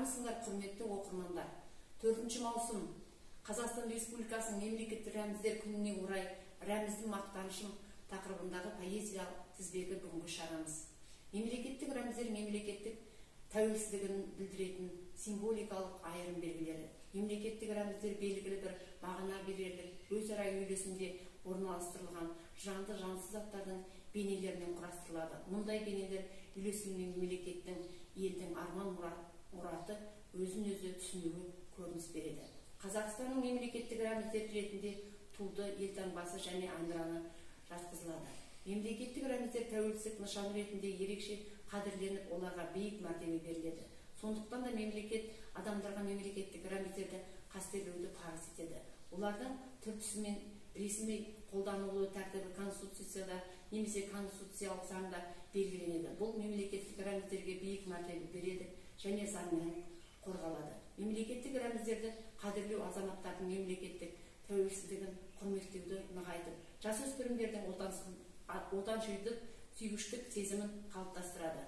Армысыңдар, құрметті оқырмандар. 4 маусым Қазақстан Республикасының мемлекеттік рәміздер күніне орай рәміздің мақтанышым тақырыбындағы поэзиялық тізбегі бүгінгі шарамыз. Мемлекеттік рәміздер мемлекеттік тәуелсіздігін білдіретін символикалық айырым белгілері. Мемлекеттік рәміздер белгілі бір мағына берерлік өзара үйлесімде орналастырылған жанды жансыз заттардың бейнелерінен құрастырылады. Мұндай бейнелер үйлесіммен мемлекеттің, елдің арман мұраты өзін-өзі түсінуі көрініс береді. Қазақстанның мемлекеттік рәміздер ретінде туды, елтаңбасы және әнұраны жатқызылады. Мемлекеттік рәміздер тәуелсіздік нышаны ретінде ерекше қадірленіп, оларға биік мәртебе беріледі. Сондықтан да мемлекет адамдарға мемлекеттік рәміздерді қастерлеуді парыз етеді. Олардың түр-түсі мен ресми қолданылуы тәртібі Конституцияда немесе конституциялық заңда белгіленеді. Бұл мемлекеттік рәміздерге биік мәртебе береді және заңмен қорғалады. Мемлекеттік рәміздерді қадірлеу азаматтардың мемлекеттік тәуелсіздігін құрметтеуді нығайтып, жасөспірімдердің отансүйгіштік сезімін қалыптастырады.